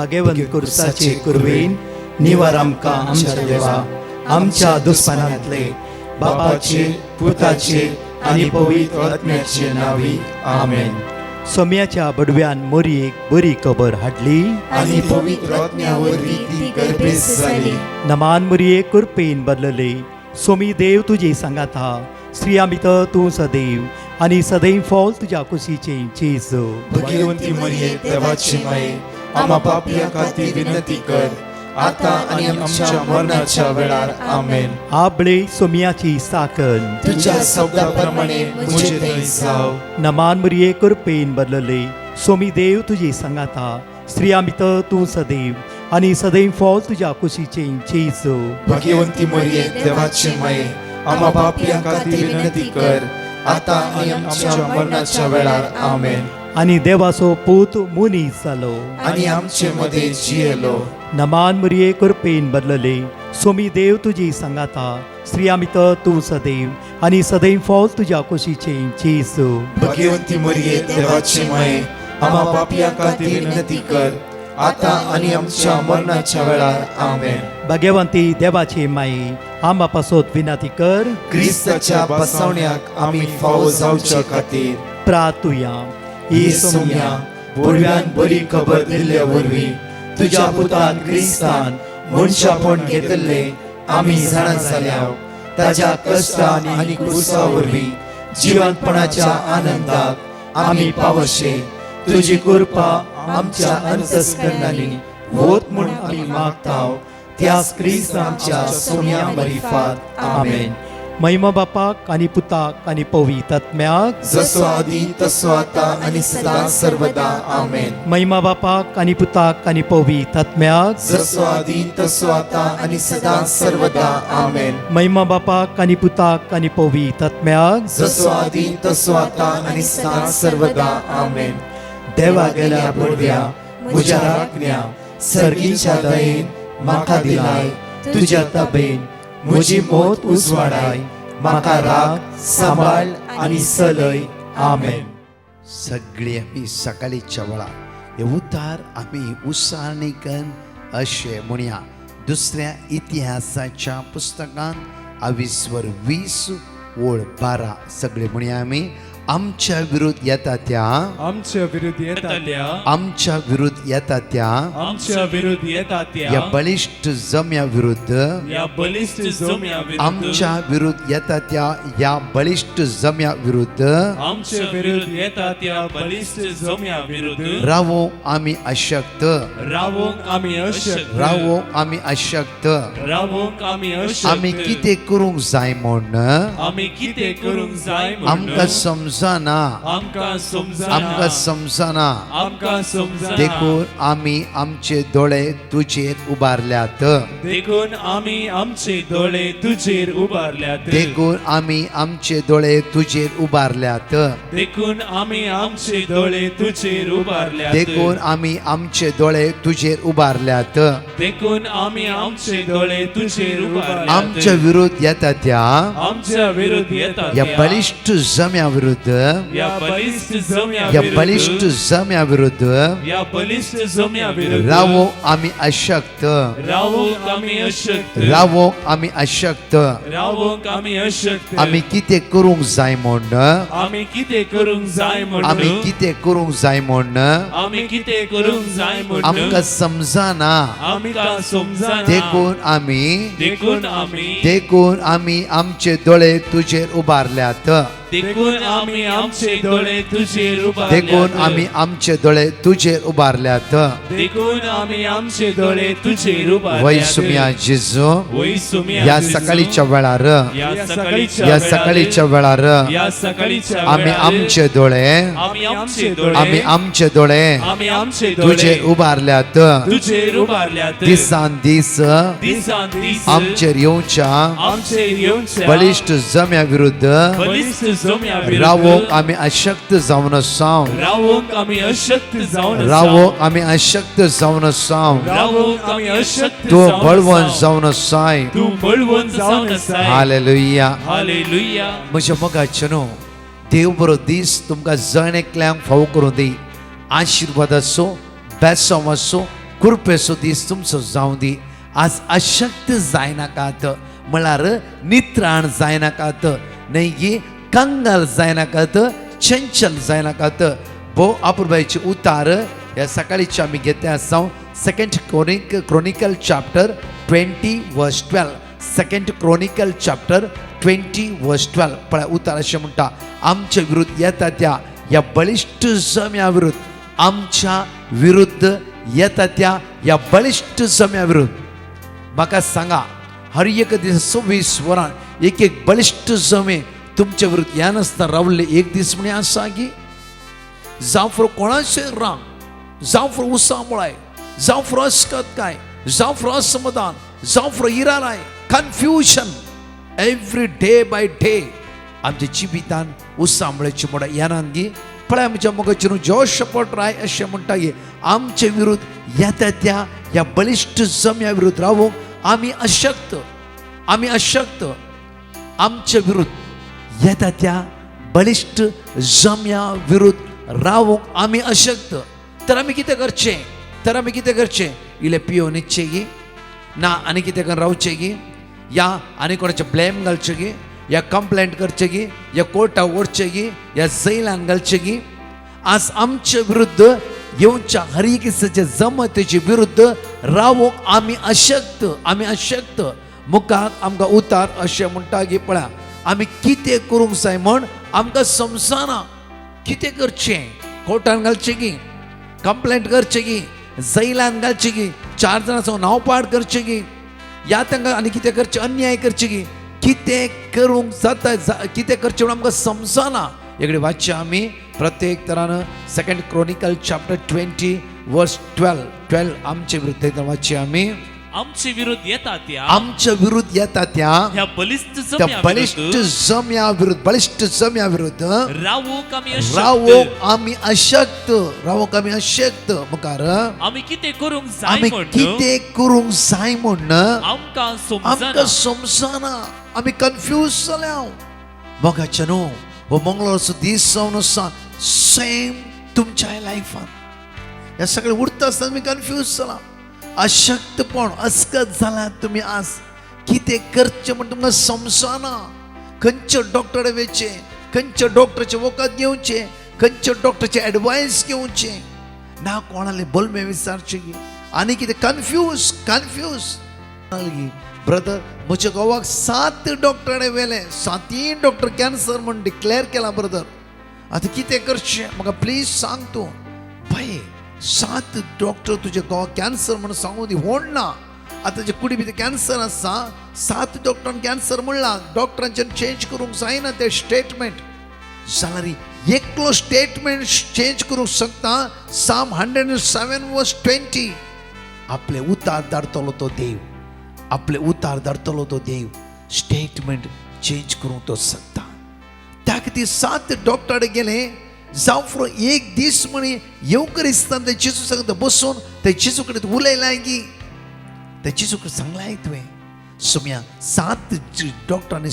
भाग्यवंत कुर्साचे कुरवेन निवार आमकां आमच्या देवा आमच्या दुस्मनांतले बापाचे पुताचे आनी पवित्र आत्म्याचे नावी आमेन. सोम्याच्या बडव्यान मोरयेक बरी खबर हाडली आनी पवित्र आत्म्यावरवी ती गर्भेस जाली. नमान मोरये कुरपेन बदलले सोमी देव तुजे सांगात हा स्त्रियामित तूं सदैव आनी सदैव फॉल तुज्या कुशीचे चेज. भाग्यवंती मरिये देवाची माये आम्हा पापियां खातीर विनंती कर आता आनी आमच्या मरणाच्या वेळार आमेन. आबळे सोम्याची साकन तुझ्या शब्दाप्रमाणे मुझे थंय जाव. नमान मोरये कुरपेन बदलले सोमी देव तुजे सांगात हा स्त्रियामित तूं सदैव आनी सदैव फॉल तुज्या कुशीचे चेज. भाग्यवंती मरिये देवाची माये आम्हा पापियां खातीर विनंती कर आता आनी आमच्या मरणाच्या वेळार आमेन. आनी देवाचो पूत मुनीस जालो आनी आमचे मध्ये जियेलो. नमान मोरये कुरपेन बदलले सोमी देव तुजी सांगात हा स्त्रियामित तूं सदैव आनी सदैव फॉल तुज्या कुशीचे चेज. भाग्यवंती मरिये देवाची माये आम्हा पापियां खातीर विनंती कर आता आनी आमच्या मरणाच्या वेळार आमेन. भाग्यवंती देवाचे माये आंबा पासोत विनंती कर क्रिस्ताच्या बसवण्याक आमी फावो जावचे खातीर प्रार्थुया. ही सोम्या बडव्यान बरी खबर दिल्ल्या वरवीं तुज्या पुतान क्रिस्तान मनशापण घेतले आमी जाणा जाल्याव ताज्या कश्टान आनी क्रुसा वरवीं जिवंतपणाच्या आनंदाक आमी पावशे. तुजी कृपा आमच्या अंतस्करणांनी होत म्हूण आमी मागताव त्याच क्रिस्तांच्या सोम्या मरिफात आमेन. महिमा बापाक आनी पुताक आनी पवित्र आत्म्याक जसो आदी तसो आता आनी सदां सर्वदा आमेन. महिमा बापाक आनी पुताक आनी पवित्र आत्म्याक जसो आदी तसो आता आनी सदां सर्वदा आमेन. महिमा बापाक आनी पुताक आनी पवित्र आत्म्याक जसो आदी तसो आता आनी सदां सर्वदा आमेन. देवा गेल्या बडव्या म्हज्या राखण्या सर्गीच्या दयेन म्हाका दिलाय तुज्या ताबेन म्हजी मोत उजवाडाय म्हाका राख सांबाळ आनी चलय आमेन. सगळी आमी सकाळीच्या वेळा हे उतार आमी उत्साहानिकन अशें म्हणया. दुसऱ्या इतिहासाच्या पुस्तकांत 22:20-12 सगळे म्हणया आमी. आमच्या विरुद्ध येता त्या आमच्या विरुद्ध येता त्या आमच्या विरुद्ध येता त्या आमच्या विरुद्ध येता त्या या बलिष्ठ जम्या विरुद्ध या बलिष्ठ जम्या विरुद्ध आमच्या विरुद्ध येता त्या या बलिष्ठ जम्या विरुद्ध आमच्या विरुद्ध येता त्या बलिष्ठ जम्या विरुद्ध रावो आमी अशक्त रावोंक आमी अशक्त रावोंक आमी अशक्त रावोंक आमी अशक्त आमी कितें करूंक जाय म्हण आमी कितें करूंक जाय आमकां समजना आमकां आमकां समजना. आमकां समजना देखून आमी आमचे दोळे तुजेर उबारल्यात देखून आमी आमचे दोळे तुजेर उबारल्यात देखून आमी आमचे दोळे तुजेर उबारल्यात देखून आमी आमचे दोळे तुजेर उबारल्यात देखून आमी आमचे दोळे तुजेर उबारल्यात. देखून आमी आमचे दोळे तुजेर उबारल्यात आमच्या विरुद्ध येता त्या आमच्या विरुद्ध येता या त्या बलिष्ठ जम्या विरुद्ध या बलिष्ठ जम्या या विरुद्ध बलिष्ठ जम्या विरुद्ध या बलिष्ठ जम्या विरुद्ध रावो आमी अशक्त रावोंक आमी अशक्त रावो आमी अशक्त. रावोंक आमी अशक्त आमी कितें करूंक जाय म्हण आमी कितें करूंक जाय आमी म्हणून कितें करूंक जाय म्हण आमी कितें करूंक जाय म्हणून आमकां समजना. आमकां समजना देखून आमी आमचे दोळे तुजेर उबारल्यात देखून आमी आमचे दोळे तुजेर देखून उबारल्यात आमी आमचे दोळे तुजेर उबारल्यात. देखून आमी आमचे दोळे तुजेर उबारल्यात वै सुम्या जेजू वै सुम्या या जेजू, सकाळीच्या वेळार या सकाळीच्या या सकाळीच्या वेळार या सकाळीच्या आमी वेळार आमचे दोळे आमी आमचे दोळे आमी आमचे दोळे आमी आमचे दोळे तुजेर उबारल्यात. तुजेर उबारल्यात दिसान दीस दिसान दीस आमचेर येवच्या आमचे येवच्या बलिष्ठ जम्या विरुद्ध बलिष्ठ जम्या विरुद्ध रावोंक आमी अशक्त जावन आसां रावोंक आमी अशक्त जावन आसां. रावोंक आमी अशक्त जावन आसां. रावोंक आमी अशक्त तूं जावन बळवंत आसां. जावन आसाय. तूं बळवंत जावन आसाय. हालेलुया. हालेलुया. म्हज्या मोगाचे न्हू देव बरो दीस तुमकां जण एकल्यांक फावो करूं दी. आशिर्वाद आसूं बेसांव आसूं कृपेचो दीस तुमचो जावं दी. आज अशक्त जायनाकात म्हळ्यार नित्राण जायनाकात, न्हय कंगाल जायनाकात, चंचल जायनाकात. भोव अपुरबायचे उतार ह्या सकाळीचे आमी घेतले आसा. 2 Chronicle chapter 20:12. 2 Chronicle chapter 20:12. पळय उतार अशें म्हणटा, आमच्या विरुद्ध येता त्या या बळिश्ट जम्या विरुद्ध, आमच्या विरुद्ध येता त्या या बळिश्ट जम्या विरुद्ध. म्हाका सांगा, हर एक दीस 26 वरां एक बळिश्ट जमे तुमच्या विरुद्ध ह्या नासतना रावले एक दीस म्हणे आसा की जावं फॉर कोणाचें राग, जावं फॉर उसामुळाय, जावं फॉर अस्कतकाय, जावं फॉर असमाधान, जावं फॉर इराराय, confusion, every day by day आमच्या जिवितान उसामुळेची मोडा येनांगी. पळय आमच्या मोगाचेर जोशपट राय अशें म्हणटा की आमचे विरुद्ध येता त्या ह्या बळिश्ट जम्या विरुद्ध रावूंक आमी अशक्त, आमी अशक्त. आमच्या विरुद्ध येता त्या बळिश्ट जम्या विरुद्ध रावूंक आमी अशक्त. तर आमी कितें करचें? तर आमी कितें करचें? इल्लें पियो न्हिदचें गी ना, आनी कितें करून रावचें गी, या आनी कोणाचें ब्लेम घालचें गी, या कंप्लेंट करचें गी, या कोर्टाक व्हरचें गी, या जैलान घालचें गी. आज आमचे विरुद्ध येवच्या हर एक जमतेचे विरुद्ध रावूंक आमी अशक्त, आमी अशक्त. मुखार आमकां उतार अशें म्हणटा की पळया आमी कितें करूंक जाय म्हण आमकां समजना. कितें करचें? कोर्टान घालचें गी, कंप्लेंट करचें गी, जैलान घालचें गी, 4 जाणांचो नांवपाड करचें गी, या तांकां आनी कितें करचें? अन्याय करचें गी. कितें करूंक जाता, कितें करचें म्हण आमकां समजना. एक वाचचें आमी प्रत्येक तरान 2 Chronicle chapter 20:12. आमचे विरुद्ध वाचचें आमी. आमचे विरुद्ध येता त्या आमच्या विरुद्ध येता त्या ह्या बलिष्ठ त्या जम्या बळिश्ट विरुद्ध जम्या विरुद्ध, बळिश्ट जम्या विरुद्ध रावूंक आमी अशक्त. रावोक आमी अशक्त, रावोक आमी अशक्त. मुखार आमी कितें करूंक जाय आमी म्हण कितें करूंक जाय म्हण आमकां आमकां समजना. समजना. आमी कन्फ्यूज जाल्या. मोगाचे न्हू, हो मंगळारचो दीस जावन आसा. सेम तुमच्या लायफान ह्या सगळें उरता आसतना आमी कन्फ्यूज जाला. अशक्तपण, अस्कत जाला तुमी. आज कितें करचें म्हण तुमकां समजना. खंयच्या डॉक्टरा वयचें, खंयच्या डॉक्टराचे वखद घेवचें, खंयच्या डॉक्टराचे एडवायस घेवचें ना, कोणाले बोलमे विचारचें गी, आनी कितें कन्फ्यूज ब्रदर. म्हज्या घोवाक 7 डॉक्टरांनी वेले, 7 डॉक्टर कॅन्सर म्हण डिक्लेअर केला ब्रदर. आतां कितें करचें म्हाका प्लीज सांग तूं. बाये 7 डॉक्टर तुजे घोवाक कॅन्सर म्हणून सांगून दी व्हड ना. आतां जे कुडी भितर कॅन्सर आसा, 7 डॉक्टरान कॅन्सर म्हणला, डॉक्टरांच्यान चेंज करूंक जायना ते स्टेटमेंट. जाल्यार एकलो स्टेटमेंट चेंज करूंक शकता. Psalm 107:20. आपले उतार धाडटलो तो देव, आपले उतार धाडटलो तो देव. स्टेटमेंट चेंज करूंक तो शकता. त्या खातीर 7 डॉक्टरांकडे गेले. जावं फॉर एक दीस म्हणी येवकर दिसतना ते जेजू सांगता बसून ते जेजू कडेन उलयलाय गी, ते जेजू कडेन सांगलाय तुवें. सुम्या 7 डॉक्टरांनी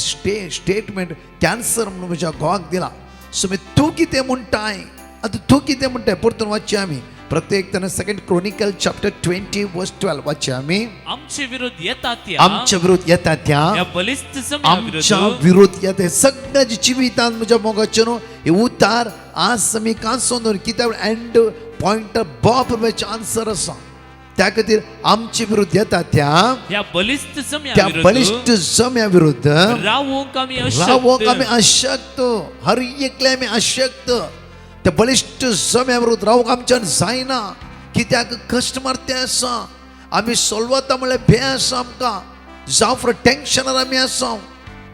स्टेटमेंट कॅन्सर म्हणून म्हज्या घोवाक दिला. सुम्या तूं कितें म्हणटाय? आतां तूं कितें म्हणटाय? परतून वाचचें आमी प्रत्येक तेन्ना 2 Chronicle chapter 20:12 वाचचें आमी. आमचे विरुद्ध येता त्या आमच्या विरुद्ध येता त्या ह्या बलिष्ठ जम्या आमच्या विरुद्ध विरुद्ध येता सगळ्याच्या जिवितांत म्हज्या मोगाचे न्हू हे उतार आज आमी कांसून दवर कित्याक एंड पॉइंट बाप आन्सर आसा. त्या खातीर आमचे विरुद्ध येता त्या ह्या बलिष्ठ जम्या त्या विरुद्ध बलिष्ठ जम्या विरुद्ध रावूंक आमी रावोक आमी अशक्त. अशक्त. हर एकले आमी अशक्त. त्या बलिष्ठ जम्या विरुद्ध रावूंक आमच्यान जायना. कित्याक कस्टमर ते आसा, आमी सोलवता म्हणल्यार भे आसा आमकां, जावं फॉर टेन्शनार आमी आसा.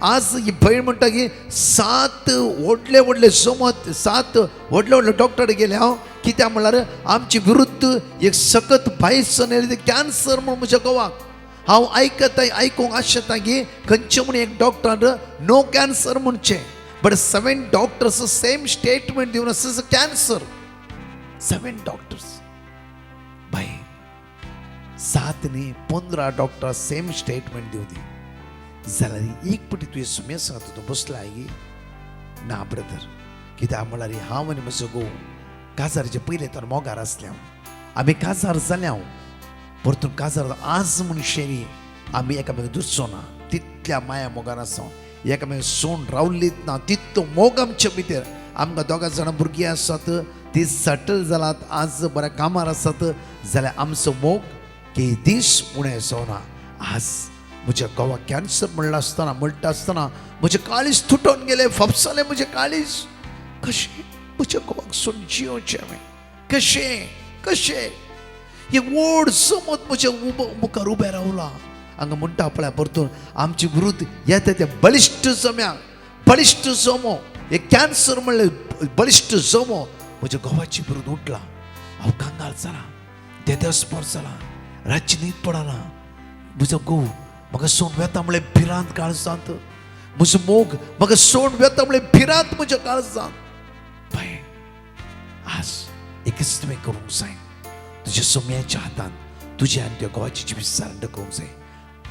आज ही भयण म्हणटा की 7 व्हडले जमत, 7 व्हडले डॉक्टर गेले हांव. कित्याक म्हणल्यार आमचे विरुद्ध एक सकत भायस येयली कॅन्सर म्हूण म्हज्या घोवाक. हांव आयकूंक आशेता की खंयचे म्हूण एक डॉक्टर नो कॅन्सर म्हणचे, बट 7 डॉक्टर्स सेम स्टेटमेंट दिवन आसा कॅन्सर. 7 डॉक्टर्स बाय 7 न्ही 15 डॉक्टर सेम स्टेटमेंट दिवं दी जाल्यार एक पटी तुवें सुमेर सांगता तूं बसला गी ना ब्रदर. कित्याक म्हळ्यार हांव आनी म्हजो घोव काजाराचे पयले तर मोगार आसले. आमी काजार जाल्या परतून काजार आज मनशेनी आमी एकामेका दुसरो ना तितल्या माया मोगान आसा एकामेका सोन रावलीत ना तितलो मोग आमच्या भितर आमकां दोगा जाणां भुरगीं आसात ती सटल जालात आज बऱ्या कामार आसात जाल्यार आमचो मोग के दीस उणें जावना आज म्हज्या घोवाक कॅन्सर म्हणटा आसतना म्हजें काळीज तुटून गेलें फपसलें म्हजें काळीज कशें म्हज्या घोवाक सोडून जियोचें हांवें कशें हे व्हड समज म्हज्या मुखार उबें रावलां हांगा म्हणटा पळय परतून आमचे विरुद्ध येता ते बलिश्ट जमो हे कॅन्सर म्हणलें बलिश्ट जमो म्हज्या घोवाचे विरुद्ध उठला हांव कांगाल जाला देदेस्पर जाला रातची न्हीद पडना म्हजो घोव म्हाका सोडून वेता म्हणलें भिरांत काळजांत म्हजो मोग म्हाका सोडून वेता म्हणलें भिरांत म्हज्या काळजांत बाय आज एकच तुवें करूंक जाय तुज्या सोम्याच्या हातान तुज्या आनी त्या घोवाची जिवीत सारंड करूंक जाय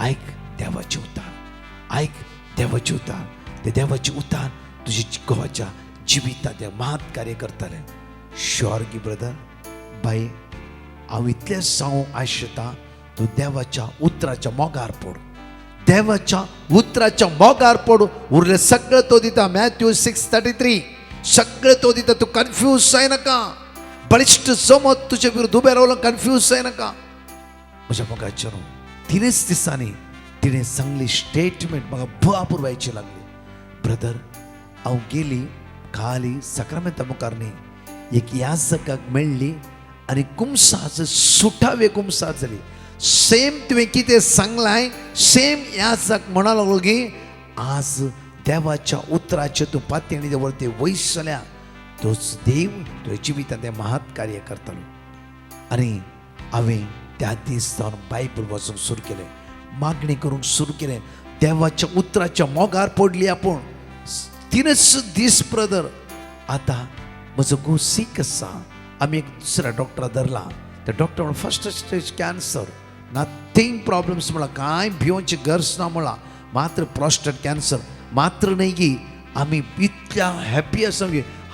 आयक देवाचें उतार ते देवाचें उतार तुज्या घोवाच्या जिवितांत महात कार्य करतलें श्योर गी ब्रदर बाय हांव इतलें सांगूंक आशेता तूं देवाच्या उतराच्या मोगार पड उरलें सगळें तो दिता मॅथ्यू 6:33 सगळें तो दिता तूं कन्फ्यूज जायनाका बलिश्ट जमत तुजे विरुद्ध उबें रावलो कन्फ्यूज जायनाका म्हज्या मोगाचेर 3 दिसांनी तिणें सांगली स्टेटमेंट म्हाका भुआपूर व्हायची लागली ब्रदर हांव गेली खाली सक्रामेंता मुखार न्ही एक याजकाक मेळ्ळी आनी कुमसां सुटावे कुमसां जाली सेम तुवें कितें सांगलाय सेम याजक म्हणा लागलो की आज देवाच्या उतराचे तूं पातयेणी वरती वयसल्या तोच देव तुज्या जिवितांत तें महात कार्य करतलो आनी हांवें त्या दीस जावन बायबल वाचूंक सुरू केलें मागणी करूंक सुरू केलें देवाच्या उतराच्या मोगार पडली आपूण 3 दीस ब्रदर आतां म्हजो घोव सीक आसा आमी एक दुसऱ्या डॉक्टरा धरला त्या डॉक्टर म्हणून first stage cancer nothing problems म्हणला कांय भिवची गरज ना म्हणला मात्र प्रोस्टेट कॅन्सर मात्र न्ही की आमी इतल्या हॅप्पी आसा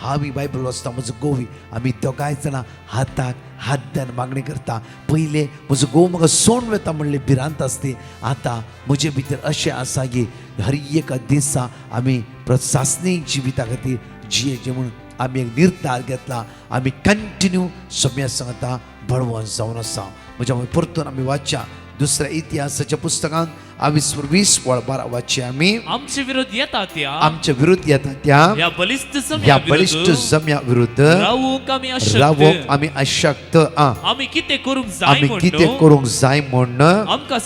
हांव बायबल वाचता म्हजो घोव आमी दोगांय जाणां हाताक हात द्यान मागणी करता पयलें म्हजो घोव म्हाका सोडून वेता म्हणलें भिरांत आसती आतां म्हजे भितर अशें आसा की हर एका दिसा आमी प्रशासनीक जिविता खातीर जियेचें म्हणून आमी एक निर्धार घेतला आमी कंटिन्यू सोम्या सांगता बळवंत जावन आसा म्हज्या परतून आमी वाचच्या दुसऱ्या इतिहासाच्या पुस्तकांत 22:20-12 वाचचे आमी आमचे विरोध येता त्या या बलिष्ठ जम्या विरुद्ध रावूंक आमी अशक्त आमी कितें करूंक जाय म्हण आमकां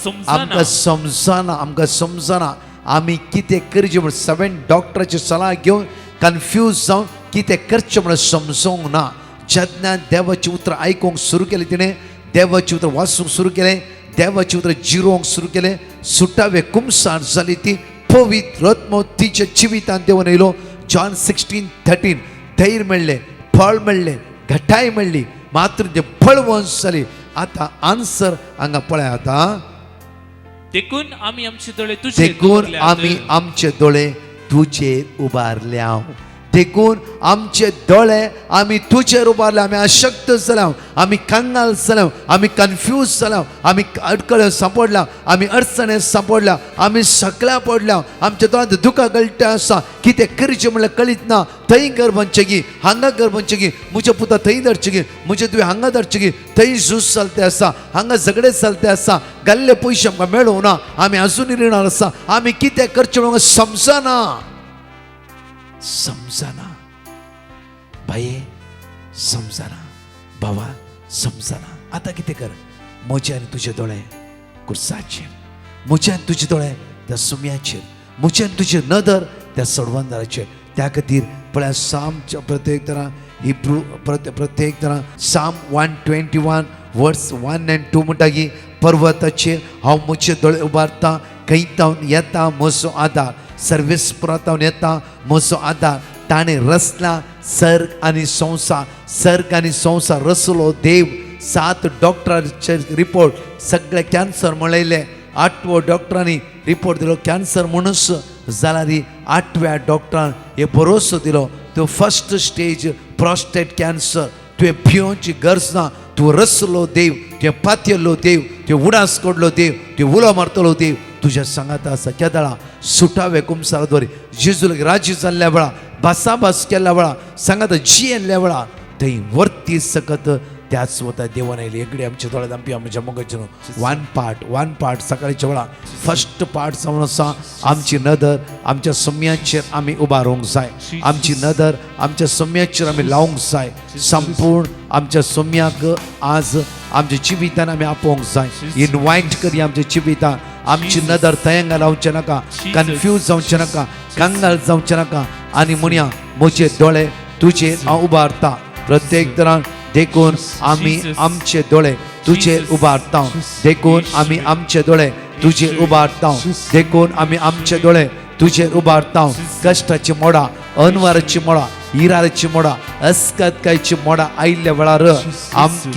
समजना आमी कितें करचें म्हण 7 डॉक्टराची सलाह घेवन कन्फ्यूज जावन कितें करचें म्हण समजोंक ना जेन्ना देवाची उतर आयकूंक सुरू केलें तिणें देवाची उतर वाचूंक सुरू केलें देवाची उतर जिरोवंक सुरू केलें सुटावे कुमसार जाली ती पवित्र आत्मो तिच्या जिवितांत देवन येयलो जॉन 16:13 धैर्य मेळ्ळें फळ मेळ्ळें घटाय मेळ्ळी मात्र जे बळवंत जाली आतां आन्सर हांगा पळय आतां देखून आमी आमचे दोळे तुजेर उबारल्या देखून आमचे दोळे आमी तुजेर उबारले आमी अशक्त जाल्या आमी कांगाल जाल्या आमी कन्फ्यूज जाल्या आमी अडकळ्यो सांपडल्या आमी अडचणे सांपडल्या आमी सकल्या पडल्या आमच्या दोळ्यांत दुखां गळटे आसा कितें करचें म्हणल्यार कळीत ना थंय घर बनचें गी हांगा घर बनचें गी म्हजे पुता थंय धरचें गी म्हजे तुवें हांगा धरचें गी थंय झूज चलते आसा हांगा झगडे चलते आसा गेल्ले पयशे आमकां मेळूं ना आमी आजुनूय रिणार आसा आमी कितें करचें म्हणून समजना बाये समजना भावा समजना आतां कितें कर म्हजे आनी तुजे दोळे कुर्साचेर म्हजे आनी तुजे दोळे त्या सुम्याचेर म्हजे आनी तुजे नदर त्या सोडवंदाराचेर त्या खातीर पळय सामच्या प्रत्येक तरां साम 121 वर्स 1 and 2 म्हणटा की पर्वताचेर हांव म्हजे दोळे उबारता खंयतावन येता म्हजो आदार सर्वेस्परांतावन येता म्हजो आदार ताणें रचला सर्ग आनी संवसार रचलो देव 7 डॉक्टरांचे रिपोर्ट सगळे कॅन्सर म्हणलेले 8व्या डॉक्टरांनी रिपोर्ट दिलो कॅन्सर म्हणूच जाल्यार 8व्या डॉक्टरान हे भरोसो दिलो तो फर्स्ट स्टेज प्रोस्टेट कॅन्सर तुवें भिवची गरज ना तूं रचलो देव ते पातयल्लो देव ते उडास कोडलो देव ते उलो मारतलो देव तुझ्या सांगात आसा केदळा सुटावे कुमसारद्वारे जेजूला राजी जाल्ल्या वेळा भासाभास केल्ल्या वेळा सांगात जी येल्ल्या वेळा थंय वर्ती सकत त्याच वता देवान आयली एकडे आमच्या दोळ्यात आमची आमच्या मोगाचे वन पार्ट सकाळच्या वेळा फर्स्ट पार्ट जावन आसा आमची नदर आमच्या सम्याचेर आमी उबा रावंक जाय आमची नदर आमच्या सम्याचेर आमी लावंक जाय संपूर्ण आमच्या सम्याक आज आमच्या जिवितान आमी आपोवंक जाय इनवायट करी आमच्या जिवितान आमची नदर तयंगा रावचे नाका कन्फ्यूज जावचे नाका कांगाल जावचे नाका आनी म्हणया म्हजे दोळे तुजेर हांव उबारता प्रत्येक तरान देखून आमी आमचे दोळे तुजेर उबारता देखून आमी आमचे दोळे तुजेर उबारता देखून आमी आमचे दोळे तुजेर उबारता कश्टाची मोडा अनवाराची मोडा इराराची मोडा अस्कतकायची मोडा आयिल्ल्या वेळार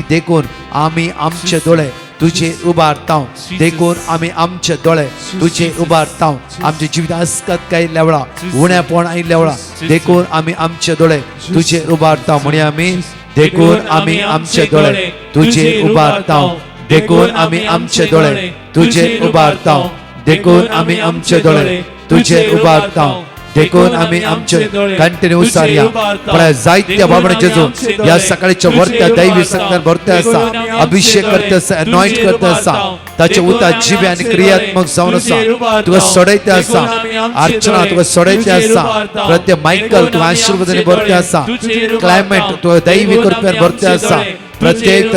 देखून आमी आमचे दोळे तुजेर उबारता देखून आमी आमचे दोळे तुजेर उबारता आमच्या जिवितांत अस्कतकाय आयिल्ल्या वेळा उणेपण आयिल्ल्या वेळा देखून आमी आमचे दोळे तुजेर उबारता म्हणया आमी देखून आमी आमचे दोळे तुजेर उबारता देखून आमी आमचे दोळे तुजेर उबारता देखून आमी आमचे दोळे तुजेर उबारता देखून आमी आमचे कंटिन्यू सारया पण जायत्या बाबडे जेजू या सकाळच्या वर्त्या दैवी संतान भरते आसा अभिषेक करते आसा अनॉइंट करते आसा ताचे उता जिबे आनी क्रियात्मक जावन आसा तुका सोडयते आसा अर्चना तुका सोडयते आसा प्रत्येक मायकल तुका आशीर्वादाने भरते आसा क्लायमेट तुका दैवी कृपेन भरते आसा प्रत्येक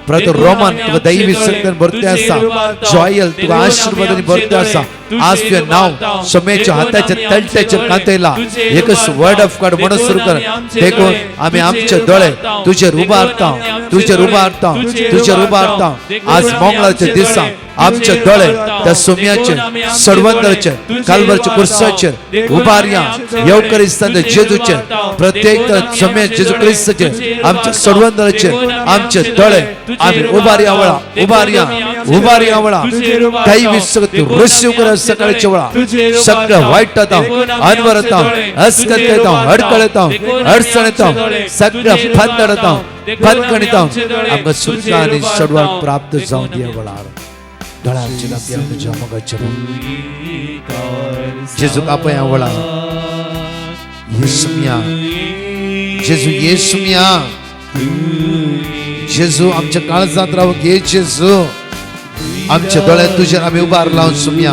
रोमन तुका दैवी संतान भरते आसा जॉयल तुका आशीर्वादाने भरते आसा आज तुझे नाव समेच्या हाताच्या तळट्याचेर कांतयला एकच वर्ड ऑफ गॉड म्हणून सुरू कर देखून आमी आमचे दोळे तुजेर उबारता तुजेर उबारता तुजेर उबारता आज मंगळाच्या दिसा आमचे दोळे त्या सोम्याचे सडवंदरचे कालवरच्या कुर्साचेर उबारया येवकरिस्तान जेजूचे प्रत्येक सोम्या जेजू क्रिस्ताचे आमच्या सडवंदराचे आमचे दोळे आमी उबारया वळा उबारया वळा काही विसरत रिसीव करा सकाळच्या वेळा सगळं वाईट येता अनवर येता अस्कत येता अडकळ येता अडचण येता सगळं फंदड येता फंदकणिता आमकां सुटका आनी सडवण प्राप्त जावन दिया वळार दोळ्यांची नाती आमकां जमगाचे जेजू कापया वळा येसुमिया जेजू येसुमिया जेजू आमच्या काळजांत राव घे जेजू आमच्या दोळ्यात तुजेर आमी उबार लावन सुमया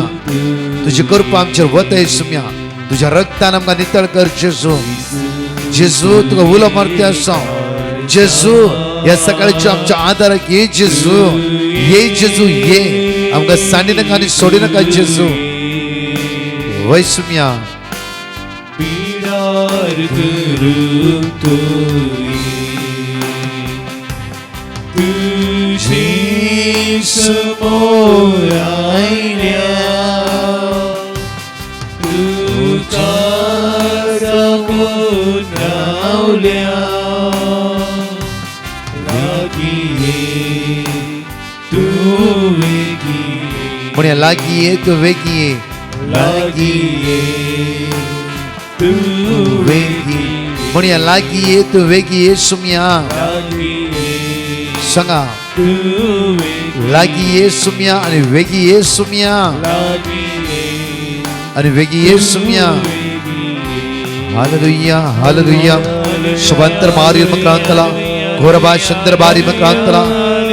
तुजी कृपा आमचेर वतय सुमया तुज्या रक्तान आमकां नितळ कर जेजू जेजू तुका उलो मारते आसा जेजू ह्या सकाळच्या आमच्या आदाराक ये जेजू ये आमकां सांडी नाका आनी सोडी नाका जेजू वय सुमया म्हणया लागी ये तू वेगी ये म्हणया लागी ये तू वेगी ये सुमया सांगा लागी ये सुमया आणि वेगी ये सुमया आणि वेगी ये सुमया हालेलुया हालेलुया शुभंतर मारी मक्रांतला घोरबा चंद्र बारी मक्रांतला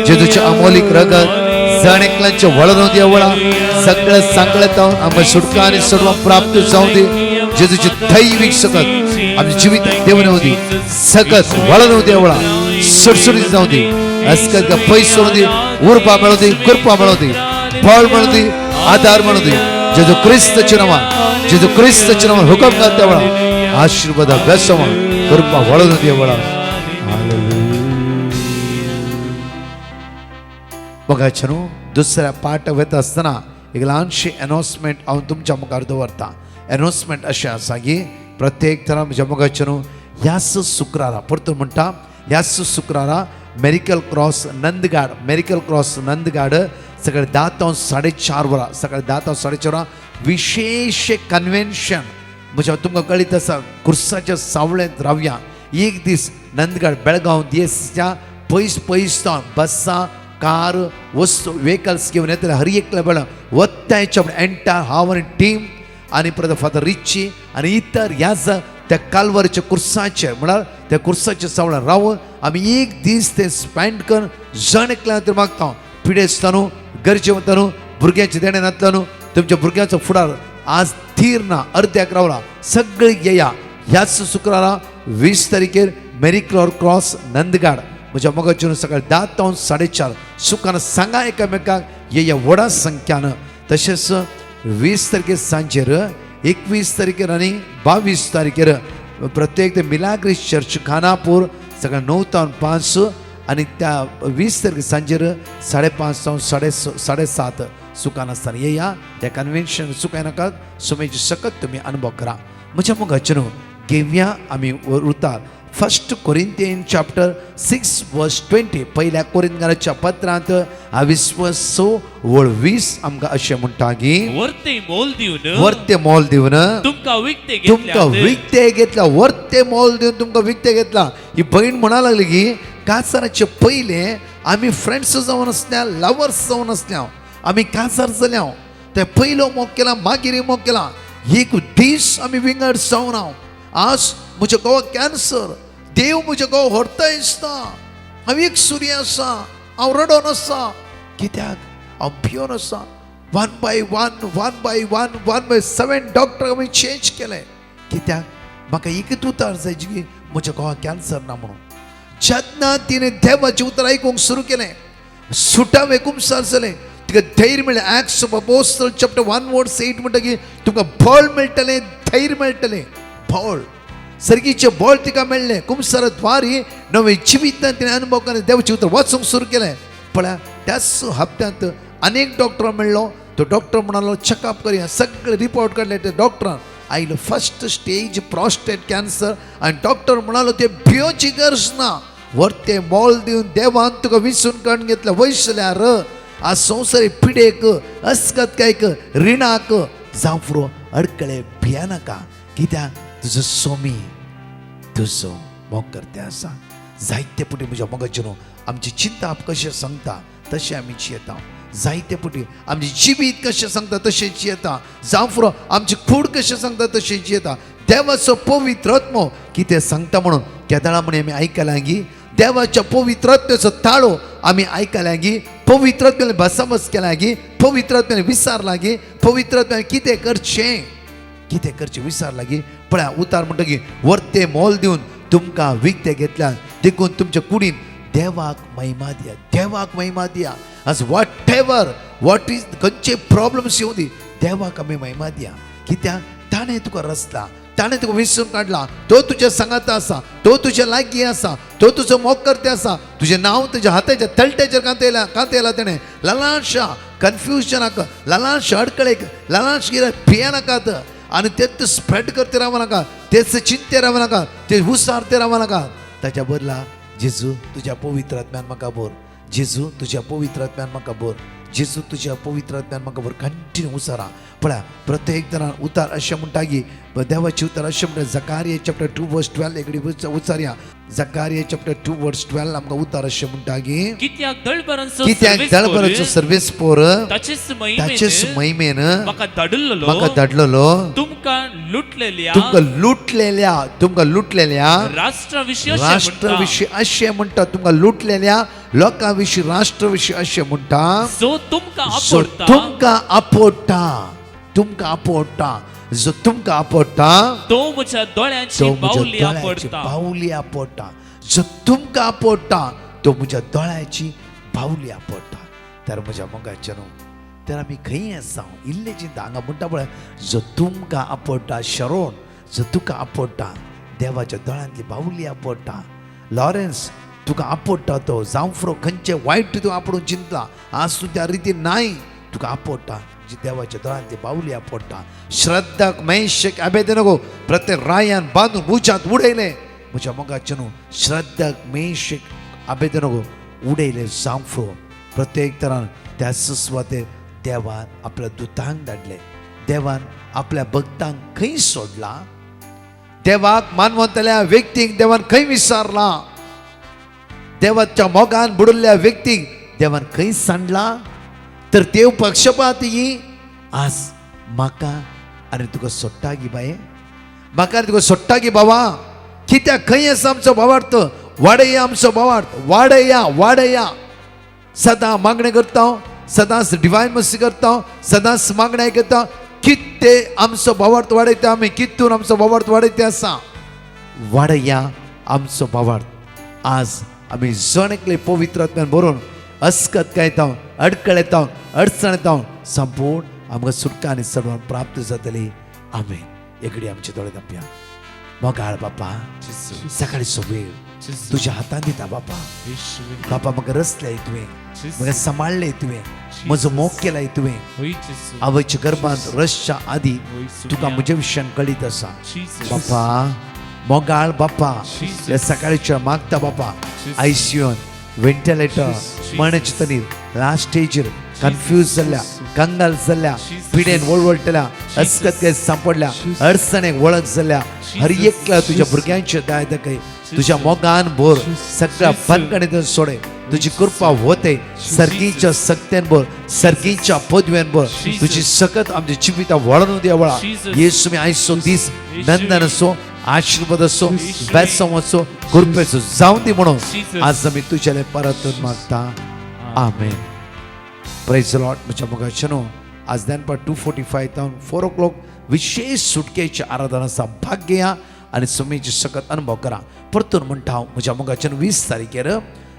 जेजूचे अमोलिक रगत जणेकलांचे वळण देवळा सगळं सांगळत आम्हाला सुटका आणि सर्व प्राप्त जाऊ दे जेजूची दैविक सकत आमच्या जीवित देवने होती सकत वळण देवळा सुटसुटीत जाऊ दे अस्कत का पैसो दे उर्बा मिळू दे कृपा मिळू दे बळ मिळू दे आधार मिळू दे जेजू ख्रिस्ताच्या नावान जेजू ख्रिस्ताच्या नावान हुकम कर देवळा आशीर्वाद बेसवा कृपा वळण देवळा बघा छनू दुसऱ्या पाठ वयत आसतना एक ल्हानशी अनाउन्समेंट हांव तुमच्या मुखार दवरता अनाउन्समेंट अशें आसा की प्रत्येक तरा म्हज्या मुखार छनू ह्याच शुक्रारा परतून म्हणटा ह्याच शुक्रारा मेडिकल क्रॉस नंदगाड सकाळी 10 ते 4:30 वरां सकाळी 10 ते 4:30 वरां विशेष कन्वेन्शन म्हणजे तुमकां कळीत आसा कुर्साच्या सावळेंत रावया एक दीस नंदगाड बेळगांव देशच्या पयस पयस बसां कार वस्तू व्हेकल्स घेऊन येतले हर एकल्या वेळा वत्तायच्या एंटायर हाव आणि टीम आणि परत फादर रिची आणि इतर ह्याच त्या कालवारीच्या कुर्साचे म्हळ्यार त्या कुर्साच्या सावळा रावून आम्ही एक दीस ते स्पेंड करून जण एकल्या खातीर मागता पिडेसतानू गरजे वतानू भुरग्यांचे देणे नातल्यानू तुमच्या भुरग्यांचो फुडार आज थीर ना अर्द्याक रावला सगळी येया ह्याच शुक्रारा 20 तारखेर मेरिक्लॉर क्रॉस नंदगाड म्हज्या मोगाचेर सकाळी 10 ते 4:30 सुखान सांगा एकामेकाक येया व्हडा संख्यान तशेंच 20 तारखेर सांजेर 21 तारखेर आनी 22 तारखेर प्रत्येक ते मिलाग्रीस चर्च खानापूर सकाळी 9 ते 5 आणि त्या 20 तारखेर सांजेर 5:30 ते 7:30 सुखान आसतना येया त्या कन्व्हेन्शन सुखाय नाका सुमेची सकत तुम्ही अनुभव करा म्हज्या मोगाचेर घेवया आमी उरतात 1 कोरिंथियन चॅप्टर 6 वर्स 20 पहिल्या कोरिंथीयांच्या पत्रांत 20 आमकां अशें म्हणटा की वर्ते मोल दिवन तुमका विकते घेतला वर्ते मोल दिवन तुमकां विकते घेतला ही बहीण म्हणा लागली की कासाराचे पयले आमी फ्रेंड्स जावन आसल्या लवर्स जावन आसल्या आमी कासार जाल्या ते पयलो मोग केला मागीर मोग केला एक दीस आमी विंगड जावन आज म्हज्या घोवाक कॅन्सर देव म्हज्या घोव व्हरता दिसता हांव एक सूर्य आसा हांव रडोन आसा कित्याक हांव भियोन आसा 1 by 1 7 डॉक्टर आमी चेंज केले कित्याक म्हाका एकच उतर जाय जी म्हज्या घोवाक कॅन्सर ना म्हणून जेन्ना तिणें देवाचें उतर आयकूंक सुरू केलें सुटाव एकूमसार जालें तिका धैर्य मेळ्ळें ॲक्ट्स ऑफ अपोस्टल चॅप्टर 1 वर्स 8 म्हणटा की तुका बळ मेळटलें धैर्य मेळटलें बळ सर्गीचे बळ तिका मेळ्ळें कुमसारद्वारी नवे जिवितांत तिणें अनुभव केलें देवाचें उतर वाचूंक सुरू केलें पळय त्याच हप्त्यांत अनेक डॉक्टर मेळ्ळो तो डॉक्टर म्हणालो चेकअप करुया सगळे रिपोर्ट काडले त्या डॉक्टरान आयलो 1st स्टेज प्रोस्टेट कॅन्सर आनी डॉक्टर म्हणालो ते भियोची गरज ना वर्ते मोल दिवन देवान तुका विसरून काडून घेतल्या वयसल्यार आज संवसारी पिडेक अस्कतकायक रिणाक जावं फुरो अडकळे भियानाका कित्याक तुजो सोमी तुजो मोग करते आसा जायते पुटी म्हज्या मोगाचेर आमची चिंता कशें सांगता तशें आमी जियेता जायते पुटी आमची जिवीत कशें सांगता तशें जियेता जावं फुरो आमची कूड कशें सांगता तशें जियेता देवाचो पवित्र आत्मो कितें सांगता म्हणून केदाळा म्हण आमी आयकलां की देवाच्या पवित्र आत्म्याचो ताळो आमी आयकलां की पवित्र आत्म्यान भासाभास केला की पवित्र आत्म्यान विचारलां की पवित्र आत्म्यान कितें करचें विचारलां की पळय उतार म्हणटा की वर्ते मोल दिवन तुमकां विकते घेतल्या देखून तुमच्या कुडीन देवाक महिमा दिया आज वॉट इज खंयचे प्रॉब्लम्स येवं दी देवाक आमी महिमा दिया कित्याक ताणें तुका रचला ताणें तुका विसरून काडला तो तुज्या सांगाता आसा तो तुज्या लागीं आसा तो तुजो मोग करते आसा तुजें नांव तुज्या हाताच्या तळट्याचेर कांतयला तेणें ल्हानशा कन्फ्युजनाक ल्हानशा अडकळेक ल्हानशा कित्याक भियेनाकात आनी तेच स्प्रेड करते रावं नाका तेच चिंते रावं नाका ते उसारते रावं नाका ताच्या बदला जेजू तुज्या पवित्र आत्म्यान म्हाका बोर जेजू तुज्या पवित्र आत्म्यान म्हाका बोर जेजू तुज्या पवित्र आत्म्यान म्हाका बोर कंटिन्यू उसारा पळय प्रत्येक तरान उतार अशें म्हणटा की देवाचे उतार अशें म्हणटा जकारिया चॅप्टर 2 वर्स 12 एकडी उचारया जकारिया चॅप्टर 2 वर्स 12 आमकां उतार अशें म्हणटा की कित्याक दळबरांचो सर्वेस पोर ताचेच महिमेन म्हाका धाडलेलो तुमकां लुटलेल्या राष्ट्राविषयी अशें म्हणटा तुमकां लुटलेल्या लोकां विशीं राष्ट्राविशीं अशें म्हणटा जो तुमकां आपडटा तो म्हज्या दोळ्यांची बावली आपडटा जो तुमकां आपडटा तो म्हज्या दोळ्याची बावली आपडटा तर म्हज्या मोगाचेर तर आमी खंय आसा इल्ले चिंता हांगा म्हणटा पळय जो तुमकां आपडटा शरोन जो तुका आपडटा देवाच्या दोळ्यांतली बावली आपडटा लॉरेन्स तुका आपडटा तो जावं फुरो खंयचे वायट तूं आपडून चिंतला आज तूं त्या रितीन नाय तुका आपडटा जी देवाच्या दोळ्यांतली बावली आपडटा श्रद्धाक मेशक अबेदनेगो प्रत्येक रायान बांदून उज्यांत उडयले म्हज्या मोगाचेर श्रद्धाक मेशक अबेदनेगो उडयले जावं फुरो प्रत्येक तरान त्या सुस्वातेर देवान आपल्या दुतांक धाडले देवान आपल्या भक्तांक खंय सोडला देवाक मानवंतल्या व्यक्तीक देवान खंय विचारला देवाच्या मोगान बुडल्ल्या व्यक्तीक देवान खंय सांडला तर देव पक्षपाती आज म्हाका आनी तुका सोडटा गी बाये, म्हाका आनी तुका सोडटा गी बाबा. कित्याक खंय आसा आमचो भावार्थ? वाडया आमचो भावार्थ, वाडया वाडया. सदां मागणें करता, सदांच डिवायन मस्ती करता, सदांच मागणें आयकता. कितें आमचो भावार्थ वाडयता आमी, कितून आमचो भावार्थ वाडयता आसा. वाडया आमचो भावार्थ. आज आमी जण एकले पवित्र आत्म्यान भरून अस्कत कायता, अडकळ येता, अडचण येता, संपूर्ण आमकां सुटका आनी सडवण प्राप्त जातली. आमेन. एकडे आमचे दोळे धांपया. मोगाळ बापा, सकाळी सोबेर तुझ्या हातान दिता बापा. बापा म्हाका रचलें तुवें, म्हाका सांबाळलें तुवें, म्हजो मोग केला तुवें. आवयच्या गर्भांत रसच्या आदी तुका म्हज्या विशयान कळीत आसा बापा. मोगाळ बापा, ह्या सकाळीच्या मागता बापा. आयसीयून व्हेंटिलेटर, मरणाच्या तनीर, लास्ट स्टेजीर कन्फ्यूज जाल्ल्या, कंगाल जाल्ल्या, पिडेन वळवळटल्या, अस्कत काय सांपडल्या, अडचणेक वळख जाल्ल्या हर एकल्या तुझ्या भुरग्यांचे दाय दाखय. तुझ्या मोगान भर, सगळ्या बंदकणीतून सोडे. तुझी कृपा होते सर्गीच्या सक्त्यान भर, सर्गीच्या पदव्यान भर. तुझी सकत आमच्या जिविता वळून द्या वळा. येसू मी आयचो दीस नंदन असो, आशीर्वाद असो, बेसम असो, कृपेचो जाऊन दी म्हणून आज आम्ही तुझ्याले परतून मागता. आमेन. Praise the Lord. म्हज्या मोगाचेनो आज दनपार 2:45 तावन 4 o'clock विशेष सुटकेची आराधना आसा. भाग घेया आनी सुमेची सकत अनुभव करा. परतून म्हणटा हांव म्हज्या मोगाचेन 20 तारखेर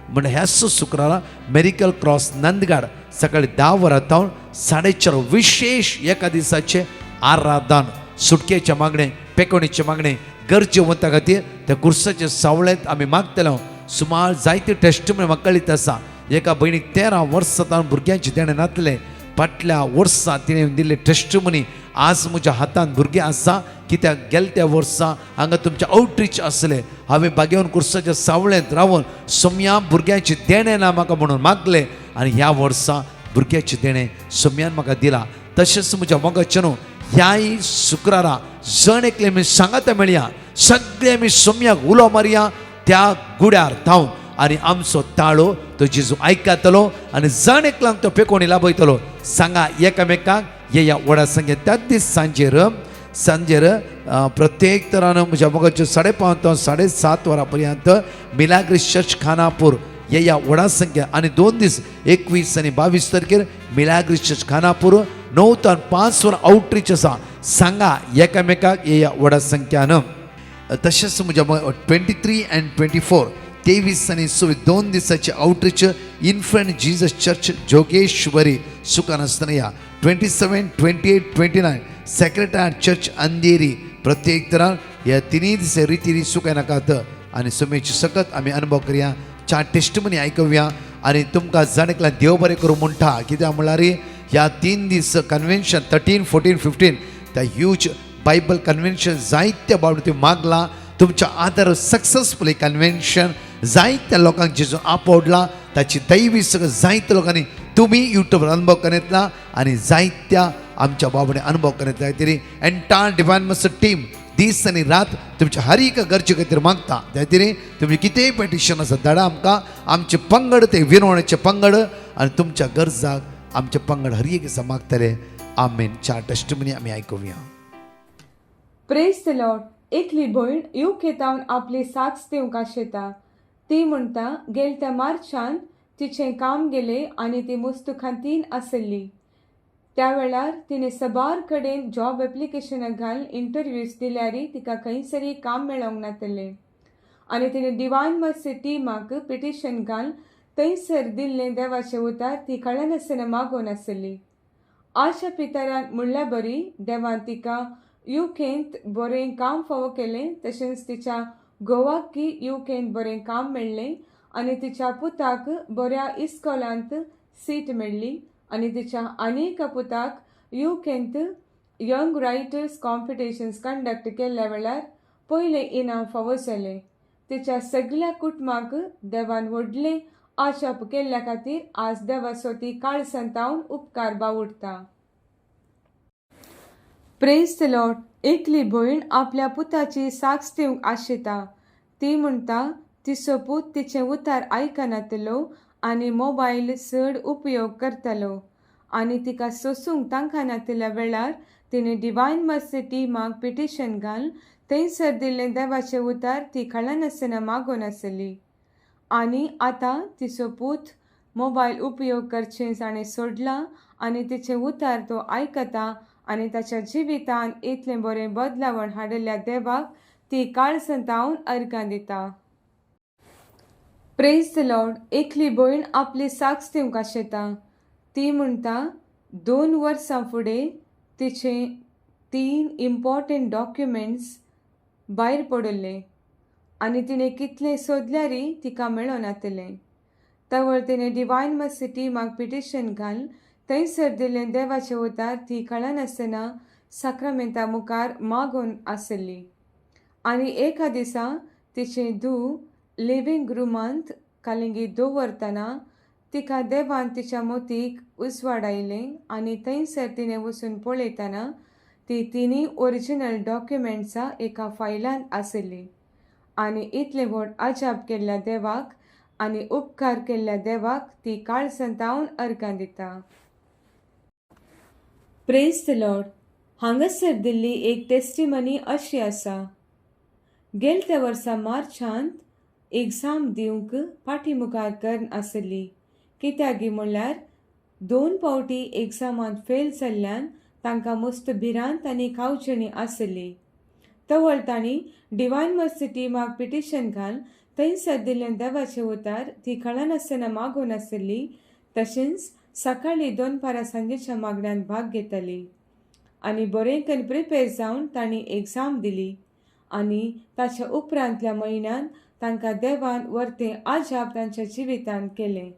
म्हणजे ह्याच शुक्रारा मेडिकल क्रॉस नंदगाड सकाळी 10 वरां तावन 4:30 विशेष एका दिसाचे आराधन. सुटकेचे मागणे, पेकोणीचे मागणे गरजेवंता खातीर त्या कुर्साच्या सावळेंत आमी मागतले. सुमार जायते टेस्टमनी म्हाका कळीत आसा. एका भयणीक 13 वर्सां तावन भुरग्यांचे देणे नातले. फाटल्या वर्सा तिणें दिल्ले टेस्टमनी आज म्हज्या हातान भुरगें आसा. कित्याक गेल्या त्या वर्सा हांगा तुमचे आउटरीच आसले. हांवें बागेवन कुर्साच्या सावळेंत रावन सोम्या भुरग्यांचे देणे ना म्हाका म्हणून मागले आनी ह्या वर्सा भुरग्याचे देणे सोम्यान म्हाका दिला. तशेंच म्हज्या मोगाचेनो ह्याय शुक्रारा जण एकले आमी सांगाता मेळया, सगळे आमी सोम्याक उलो मारया त्या गुड्यार थावन आनी आमचो ताळो तो जेजू आयकतलो आनी जण एकल्यांक तो पेकोणी लाभयतलो. सांगा एकामेकाक या वडा संगे. त्याच दीस सांजेर प्रत्येक तरान म्हज्या मोगाच्यो 5:30 तो 7:30 वरां पर्यंत मिलाग्रिस चर्च खानापूर या वडा संख्या. आनी 2 दीस 21 आनी 22 तारखेर मिलाग्रिस चर्च खानापूर 9 तो 5 वरां आउटरीच आसा. सांगा एकामेकाक या वडा संख्यान. तशेंच म्हज्या 23 and 24 23 आनी 26 2 दिसाचे outreach infant Jesus church Jogeshwari सुकानस्तनया. 27, 28, 29 सेक्रेटरी चर्च अंधेरी. प्रत्येक तरान ह्या 3 दिसा रिती सुकाय नाकात आनी सुमेची सकत आमी अनुभव करया. 4 टेस्टमनी आयकूया आनी तुमकां जाणेकला देव बरें करूं म्हणटा. कित्याक म्हळ्यार ह्या 3 दीस कन्वेन्शन 13, 14, 15 त्या ह्यूज बायबल कन्वेन्शन जायत्या बाबतींत मागला. तुमच्या आदार सक्सेसफुली कन्वेन्शन जायत्या लोकांक जेजू आपवडला. ताची दैवी सगळं जायत्या लोकांनी तुम्ही यूट्यूबवर अनुभव करतला आनी जायत्या आमच्या बाबडे अनुभव करत जाय. तरी एंटायर डिवायन मास्टर टीम दीस आनी रात तुमच्या हर एक गरजे खातीर मागता. त्या तरी तुमचे कितेंय पेटिशन आसा धाडा आमकां. आमचे पंगड ते विनवण्याचे पंगड आनी तुमच्या गरजाक आमचे पंगड हर एक दिसा मागतले. आमेन. 4 टेस्टमनी आमी आयकुया. Praise the Lord. एकली भयण युकेतावन आपली साथ दिवंक आशेता. ती म्हणटा गेल्या मार्चान तिचें काम गेलें आनी ती मुस्तुखांतीन आसली. त्या वेळार तिणें सबार कडेन जॉब एप्लिकेशनाक घाल इंटरव्यूज दिल्यारी तिका खंयसरी काम मेळोंक नातलें आनी तिणें डिवायन मर्सी टिमाक पिटिशन घाल थंयसर दिल्लें देवाचें उतर ती कळनासतना मागोवन आसली. आशा पितरान म्हणल्या बरी देवान तिका युकेंत बरें काम फावो केलें. तशेंच तिच्या घोवाकी युकेंत बरें काम मेळ्ळें आनी तिच्या पुताक बऱ्या इस्कॉलांत सीट मेळ्ळी आनी तिच्या आनीक पुताक युकेंत यंग रायटर्स कॉम्पिटिशन्स कंडक्ट केल्ल्या वेळार पयलें इनाम फावो जालें. तिच्या सगळ्या कुटुंबाक देवान व्हडलें आशाप केल्ल्या खातीर आज देवाचो ती काळसंतावन उपकार बावुरता. Praise the Lord. एकली भयण आपल्या पुताची साक्ष दिवंक आशेता. ती म्हणटा तिचो पूत तिचें उतर आयकनातलो आनी मोबायल चड उपयोग करतलो आनी तिका सोसूंक तांकां नातिल्ल्या वेळार तिणें डिवायन मर्सी टिमाक पिटिशन घाल थंयसर दिल्लें देवाचें उतर ती कळनासतना मागोन आसली. आनी आतां तिचो पूत मोबायल उपयोग करचें ताणें सोडलां आनी तिचें उतर तो आयकता आनी ताच्या जिवितान इतलें बरें बदलावण हाडिल्ल्या देवाक ती काळसंतावन अर्गां दिता. Praise the Lord. एकली भयण आपली साक्ष दिवंक आशेता. ती म्हणटा 2 वर्सां फुडें तिचे 3 इम्पॉर्टंट डॉक्युमेंट्स भायर पडले आनी तिणें कितलें सोदल्यारय तिका मेळों नातलें. तवळ तिणें डिवायन मर्सी टिमाक पिटिशन घाल थंयसर दिल्लें देवाचें उतर ती कळनासतना साक्रामेंता मुखार मागोन आसली. आनी एका दिसा तिचें धूव लिव्हिंग रुमांत कालिंगीत दवरतना तिका देवान तिच्या मोतीक उजवाड आयलें आनी थंयसर तिणें वचून पळयतना ती 3 ओरिजिनल डॉक्युमेंट्सां एका फायलांत आसलीं. आनी इतलें व्हड अजाप केल्ल्या देवाक आनी उपकार केल्ल्या देवाक ती काळसंतावन अर्गां दिता. Praise the Lord. हांगासर दिल्ली एक टेस्टिमनी अशी आसा. गेल्या वर्सा मार्चांत एग्जाम दिवंक फाटीमुखार करन आसली. कित्याक म्हणल्यार 2 फावटी एग्जामांत फेल जाल्ल्यान तांकां मस्त भिरांत आनी खावचणी आसली. तवळ तांणी डिवायन मर्सी टिमाक पिटिशन घाल थंयसर दिल्लें देवाचें उतर ती कळनासतना मागोन आसली. तशेंच सकाळीं 2 पारां सांजेच्या मागण्यांत भाग घेतली आनी बरें करून प्रिपेर जावन तांणी एग्जाम दिली. आनी ताच्या उपरांतल्या म्हयन्यान तांकां देवान वर्तें अजाप तांच्या जिवितांत केलें.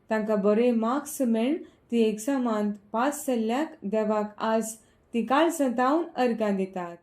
तांकां बरे मार्क्स मेळ्ळन ती एग्जामांत पास जाल्ल्याक देवाक आज ती काळसंतावन अर्गां दितात.